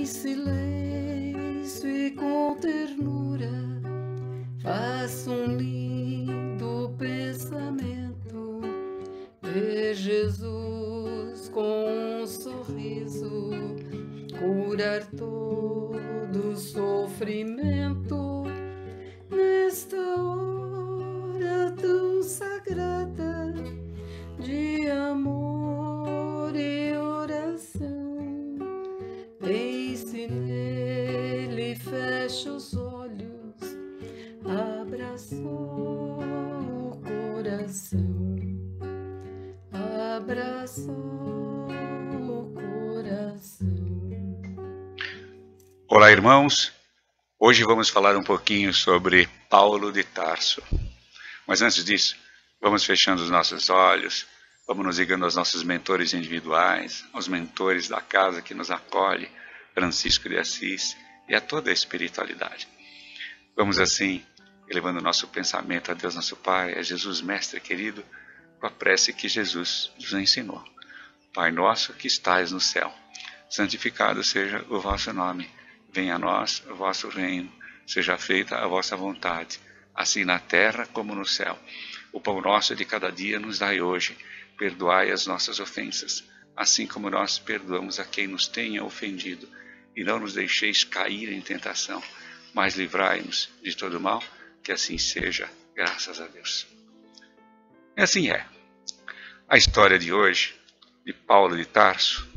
silêncio e com ternura, faço um lindo pensamento, ver Jesus com um sorriso curar todo sofrimento nesta hora tão sagrada de amor e oração. Pense nele, feche os olhos, abra só o coração, abra só o coração. Olá, irmãos. Hoje vamos falar um pouquinho sobre Paulo de Tarso. Mas antes disso, vamos fechando os nossos olhos, vamos nos ligando aos nossos mentores individuais, aos mentores da casa que nos acolhe, Francisco de Assis, e a toda a espiritualidade. Vamos assim, elevando o nosso pensamento a Deus nosso Pai, a Jesus Mestre querido, com a prece que Jesus nos ensinou. Pai nosso que estais no céu, santificado seja o vosso nome. Venha a nós o vosso reino, seja feita a vossa vontade, assim na terra como no céu. O pão nosso de cada dia nos dai hoje, perdoai as nossas ofensas, assim como nós perdoamos a quem nos tenha ofendido, e não nos deixeis cair em tentação, mas livrai-nos de todo mal, que assim seja, graças a Deus. E assim é. A história de hoje, de Paulo de Tarso,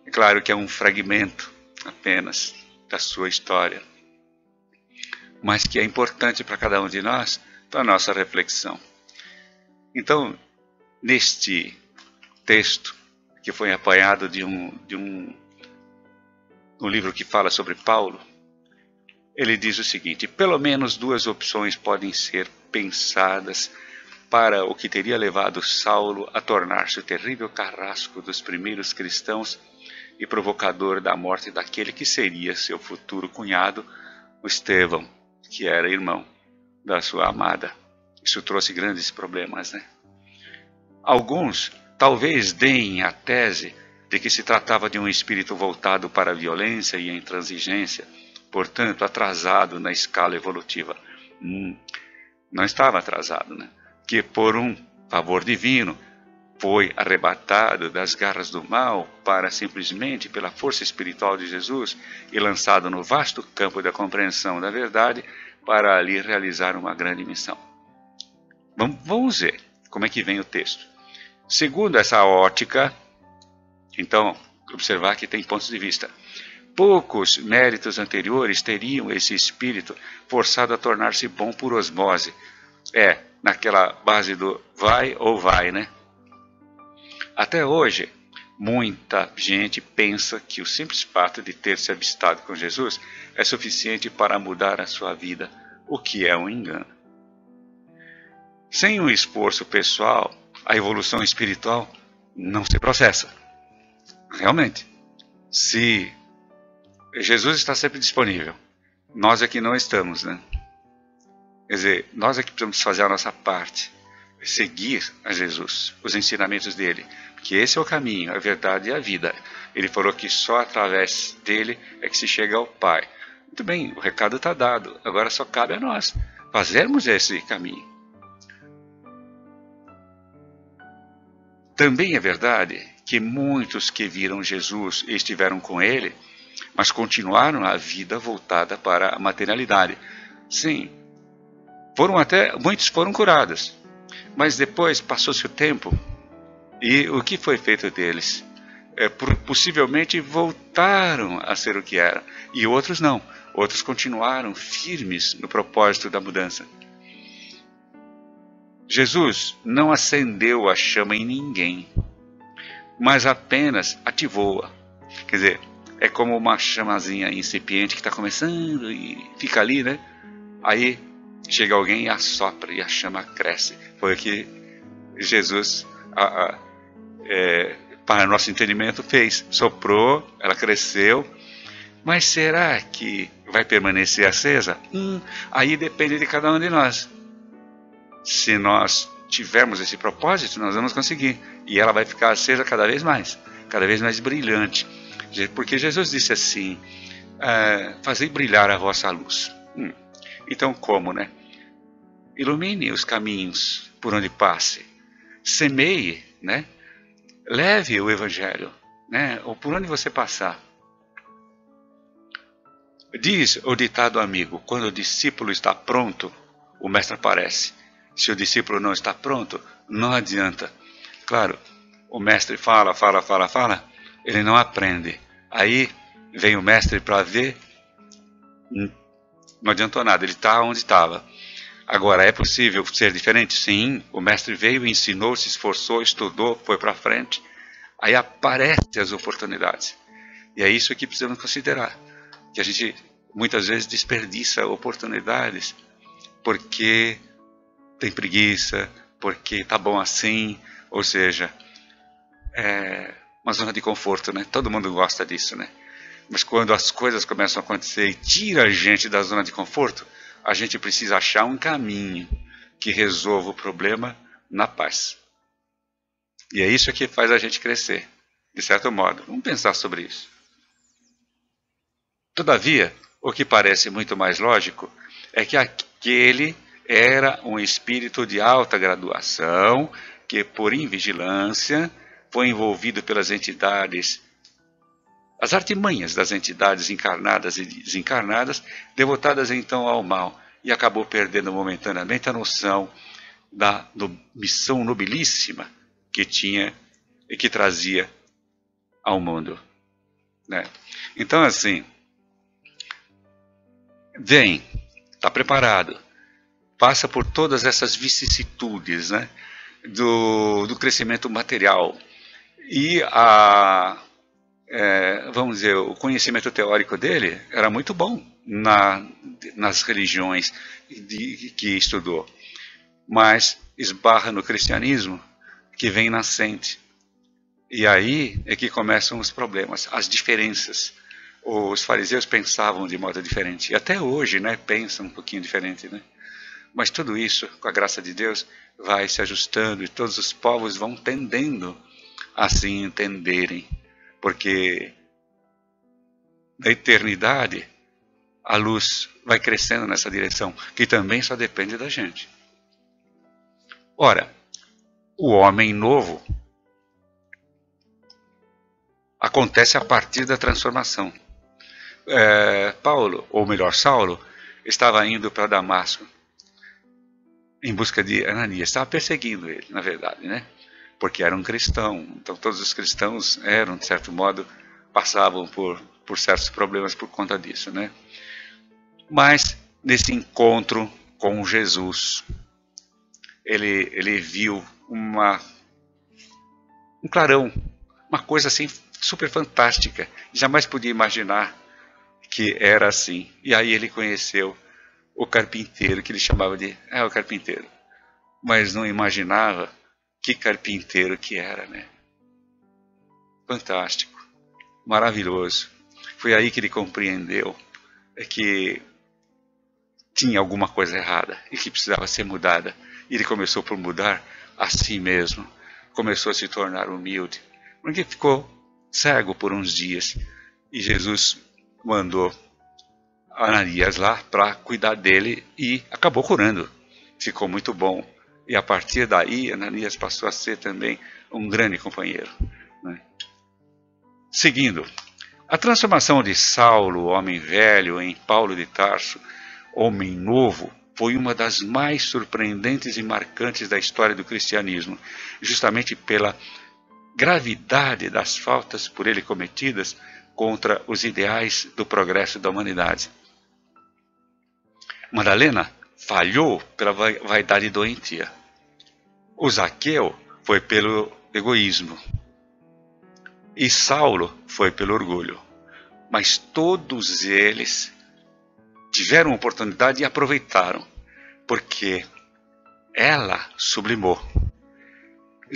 é claro que é um fragmento apenas da sua história, mas que é importante para cada um de nós, para a nossa reflexão. Então, neste texto, que foi apanhado de um livro que fala sobre Paulo, ele diz o seguinte: pelo menos duas opções podem ser pensadas para o que teria levado Saulo a tornar-se o terrível carrasco dos primeiros cristãos e provocador da morte daquele que seria seu futuro cunhado, o Estevão, que era irmão da sua amada. Isso trouxe grandes problemas, né? Alguns talvez deem a tese de que se tratava de um espírito voltado para a violência e a intransigência, portanto atrasado na escala evolutiva. Não estava atrasado, né? Que por um favor divino foi arrebatado das garras do mal para simplesmente pela força espiritual de Jesus e lançado no vasto campo da compreensão da verdade para ali realizar uma grande missão. Vamos ver como é que vem o texto. Segundo essa ótica, então, observar que tem pontos de vista. Poucos méritos anteriores teriam esse espírito forçado a tornar-se bom por osmose. Naquela base do vai ou vai, né? Até hoje, muita gente pensa que o simples fato de ter se avistado com Jesus é suficiente para mudar a sua vida, o que é um engano. Sem um esforço pessoal, a evolução espiritual não se processa. Realmente, se Jesus está sempre disponível, nós é que não estamos, né? Quer dizer, nós é que precisamos fazer a nossa parte, seguir a Jesus, os ensinamentos dele, que esse é o caminho, a verdade e a vida. Ele falou que só através dele é que se chega ao Pai. Muito bem, o recado está dado, agora só cabe a nós fazermos esse caminho. Também é verdade que muitos que viram Jesus e estiveram com ele, mas continuaram a vida voltada para a materialidade. Sim, muitos foram curados, mas depois passou-se o tempo e o que foi feito deles? Possivelmente voltaram a ser o que eram, e outros não. Outros continuaram firmes no propósito da mudança. Jesus não acendeu a chama em ninguém, mas apenas ativou-a. Quer dizer, é como uma chamazinha incipiente que está começando e fica ali, né? Aí chega alguém e assopra e a chama cresce. Foi o que Jesus, para nosso entendimento, fez. Soprou, ela cresceu. Mas será que vai permanecer acesa? Aí depende de cada um de nós. Se nós tivermos esse propósito, nós vamos conseguir. E ela vai ficar acesa cada vez mais brilhante. Porque Jesus disse assim, fazei brilhar a vossa luz. Então como, né? Ilumine os caminhos por onde passe. Semeie, né? Leve o Evangelho, né? Ou por onde você passar. Diz o ditado amigo, quando o discípulo está pronto, o mestre aparece. Se o discípulo não está pronto, não adianta. Claro, o mestre fala, ele não aprende. Aí vem o mestre para ver, não adiantou nada, ele está onde estava. Agora, é possível ser diferente? Sim, o mestre veio, ensinou, se esforçou, estudou, foi para frente. Aí aparecem as oportunidades. E é isso que precisamos considerar. Que a gente muitas vezes desperdiça oportunidades porque tem preguiça, porque tá bom assim, ou seja, é uma zona de conforto, né? Todo mundo gosta disso, né? Mas quando as coisas começam a acontecer e tira a gente da zona de conforto, a gente precisa achar um caminho que resolva o problema na paz. E é isso que faz a gente crescer, de certo modo. Vamos pensar sobre isso. Todavia, o que parece muito mais lógico é que aquele era um espírito de alta graduação que, por invigilância, foi envolvido pelas entidades, as artimanhas das entidades encarnadas e desencarnadas, devotadas então ao mal, e acabou perdendo momentaneamente a noção da missão nobilíssima que tinha e que trazia ao mundo, né? Então, assim, vem, está preparado, passa por todas essas vicissitudes, né, do crescimento material e vamos dizer, o conhecimento teórico dele era muito bom nas religiões que estudou, mas esbarra no cristianismo que vem nascente. E aí é que começam os problemas, as diferenças. Os fariseus pensavam de modo diferente, e até hoje, né, pensam um pouquinho diferente, né? Mas tudo isso, com a graça de Deus, vai se ajustando e todos os povos vão tendendo a se entenderem, porque na eternidade a luz vai crescendo nessa direção, que também só depende da gente. Ora, o homem novo acontece a partir da transformação. Paulo, ou melhor, Saulo, estava indo para Damasco em busca de Ananias. Estava perseguindo ele, na verdade, né? Porque era um cristão. Então todos os cristãos eram, de certo modo, passavam por certos problemas por conta disso, né? Mas nesse encontro com Jesus, ele viu um clarão, uma coisa assim super fantástica. Jamais podia imaginar que era assim. E aí ele conheceu o carpinteiro, que ele chamava de o carpinteiro. Mas não imaginava que carpinteiro que era, né? Fantástico, maravilhoso. Foi aí que ele compreendeu que tinha alguma coisa errada e que precisava ser mudada. E ele começou por mudar a si mesmo. Começou a se tornar humilde. Porque ficou cego por uns dias. E Jesus mandou Ananias lá para cuidar dele e acabou curando. Ficou muito bom. E a partir daí, Ananias passou a ser também um grande companheiro, né? Seguindo, a transformação de Saulo, homem velho, em Paulo de Tarso, homem novo, foi uma das mais surpreendentes e marcantes da história do cristianismo, justamente pela gravidade das faltas por ele cometidas contra os ideais do progresso da humanidade. Madalena falhou pela vaidade doentia. O Zaqueu foi pelo egoísmo. E Saulo foi pelo orgulho. Mas todos eles tiveram oportunidade e aproveitaram, porque ela sublimou.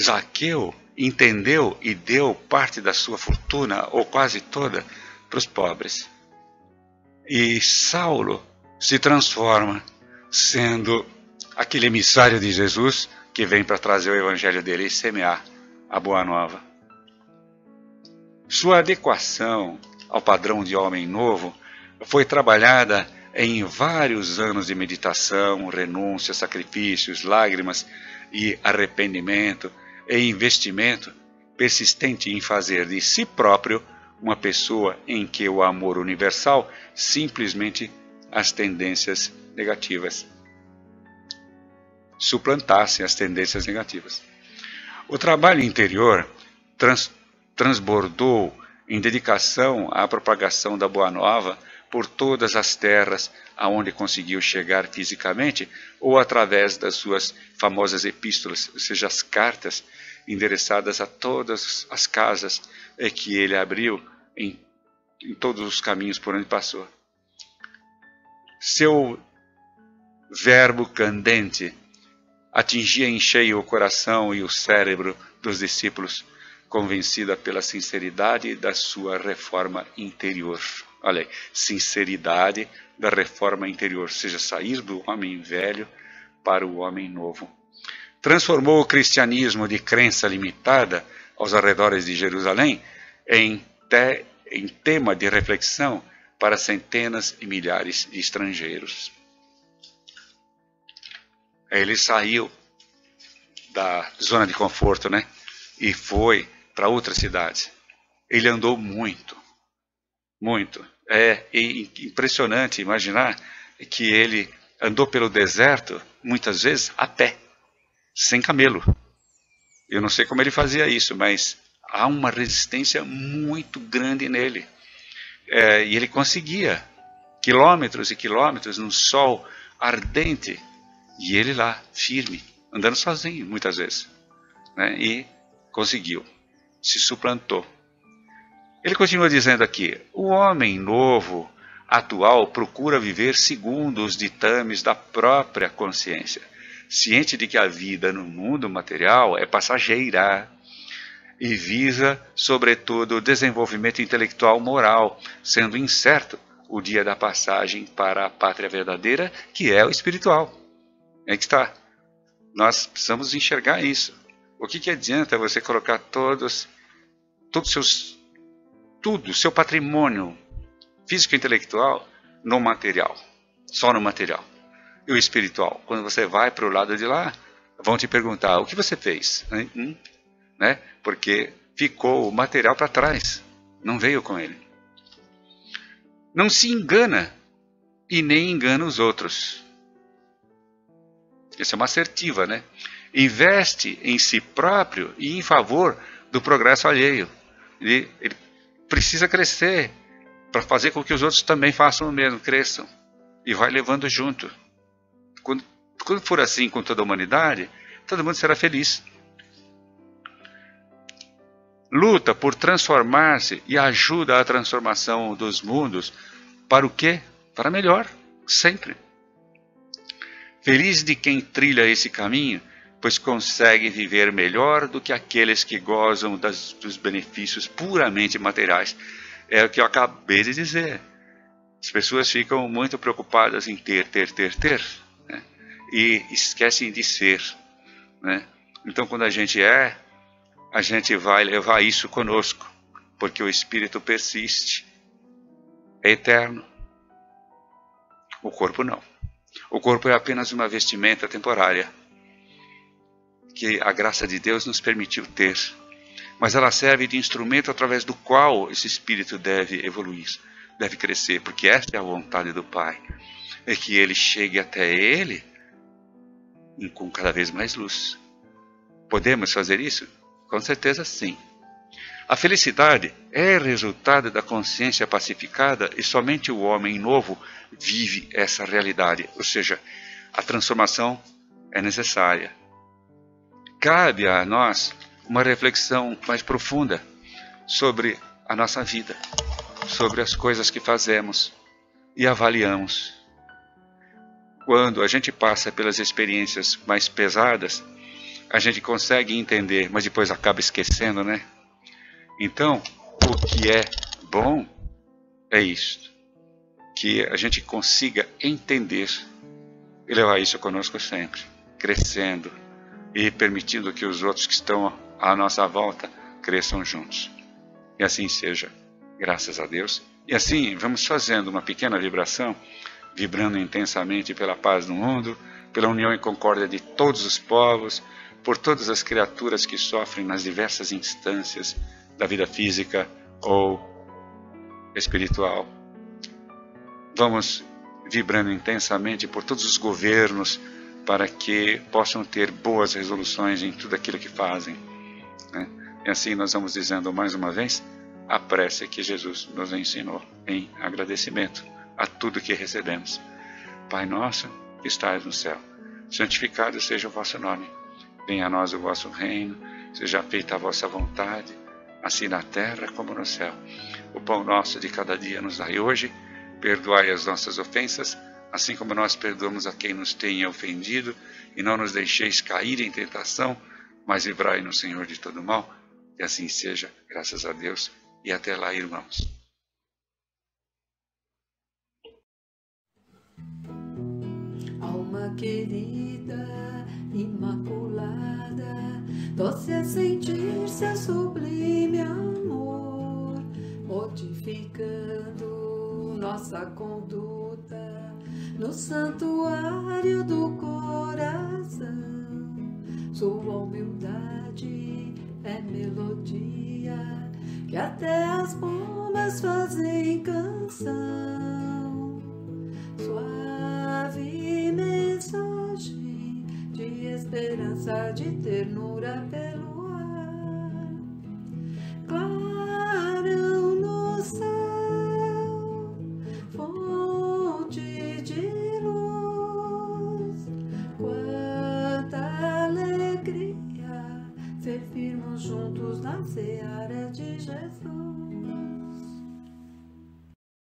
Zaqueu entendeu e deu parte da sua fortuna, ou quase toda, para os pobres. E Saulo se transforma, sendo aquele emissário de Jesus que vem para trazer o evangelho dele e semear a boa nova. Sua adequação ao padrão de homem novo foi trabalhada em vários anos de meditação, renúncia, sacrifícios, lágrimas e arrependimento e investimento persistente em fazer de si próprio uma pessoa em que o amor universal simplesmente as tendências negativas suplantassem as tendências negativas. O trabalho interior transbordou em dedicação à propagação da Boa Nova por todas as terras aonde conseguiu chegar fisicamente ou através das suas famosas epístolas, ou seja, as cartas endereçadas a todas as casas que ele abriu em todos os caminhos por onde passou. Seu verbo candente atingia em cheio o coração e o cérebro dos discípulos, convencida pela sinceridade da sua reforma interior. Olha aí, sinceridade da reforma interior, ou seja, sair do homem velho para o homem novo. Transformou o cristianismo de crença limitada aos arredores de Jerusalém em tema de reflexão para centenas e milhares de estrangeiros. Ele saiu da zona de conforto, né? E foi para outra cidade. Ele andou muito, muito. É impressionante imaginar que ele andou pelo deserto, muitas vezes a pé, sem camelo. Eu não sei como ele fazia isso, mas há uma resistência muito grande nele. E ele conseguia quilômetros e quilômetros num sol ardente, e ele lá, firme, andando sozinho muitas vezes, né? E conseguiu, se suplantou. Ele continua dizendo aqui: o homem novo, atual, procura viver segundo os ditames da própria consciência, ciente de que a vida no mundo material é passageira e visa, sobretudo, o desenvolvimento intelectual moral, sendo incerto o dia da passagem para a pátria verdadeira, que é o espiritual. É que está. Nós precisamos enxergar isso. O que adianta você colocar todo o seu patrimônio físico e intelectual no material, só no material. E o espiritual, quando você vai para o lado de lá, vão te perguntar: o que você fez? Né? Porque ficou o material para trás, não veio com ele. Não se engana e nem engana os outros. Isso é uma assertiva, né? Investe em si próprio e em favor do progresso alheio. Ele precisa crescer para fazer com que os outros também façam o mesmo, cresçam. E vai levando junto. Quando for assim com toda a humanidade, todo mundo será feliz. Luta por transformar-se e ajuda a transformação dos mundos para o quê? Para melhor, sempre. Feliz de quem trilha esse caminho, pois consegue viver melhor do que aqueles que gozam dos benefícios puramente materiais. É o que eu acabei de dizer. As pessoas ficam muito preocupadas em ter, né? E esquecem de ser, né? Então, quando a gente vai levar isso conosco, porque o Espírito persiste, é eterno. O corpo não. O corpo é apenas uma vestimenta temporária, que a graça de Deus nos permitiu ter, mas ela serve de instrumento através do qual esse espírito deve evoluir, deve crescer, porque esta é a vontade do Pai, é que ele chegue até ele com cada vez mais luz. Podemos fazer isso? Com certeza sim. A felicidade é resultado da consciência pacificada e somente o homem novo vive essa realidade, ou seja, a transformação é necessária. Cabe a nós uma reflexão mais profunda sobre a nossa vida, sobre as coisas que fazemos e avaliamos. Quando a gente passa pelas experiências mais pesadas, a gente consegue entender, mas depois acaba esquecendo, né? Então, o que é bom é isso, que a gente consiga entender e levar isso conosco sempre, crescendo e permitindo que os outros que estão à nossa volta cresçam juntos. E assim seja, graças a Deus. E assim vamos fazendo uma pequena vibração, vibrando intensamente pela paz do mundo, pela união e concórdia de todos os povos, por todas as criaturas que sofrem nas diversas instâncias da vida física ou espiritual. Vamos vibrando intensamente por todos os governos para que possam ter boas resoluções em tudo aquilo que fazem, né? E assim nós vamos dizendo mais uma vez a prece que Jesus nos ensinou em agradecimento a tudo que recebemos. Pai nosso que estás no céu, santificado seja o vosso nome. Venha a nós o vosso reino, seja feita a vossa vontade, assim na terra como no céu. O pão nosso de cada dia nos dai hoje, perdoai as nossas ofensas, assim como nós perdoamos a quem nos tenha ofendido, e não nos deixeis cair em tentação, mas livrai-nos, Senhor, de todo mal. Que assim seja, graças a Deus, e até lá, irmãos. Alma querida, imaculada, doce é sentir seu sublime amor, modificando nossa conduta no santuário do coração. Sua humildade é melodia que até as pombas fazem canção. Suave mensagem de esperança, de ternura.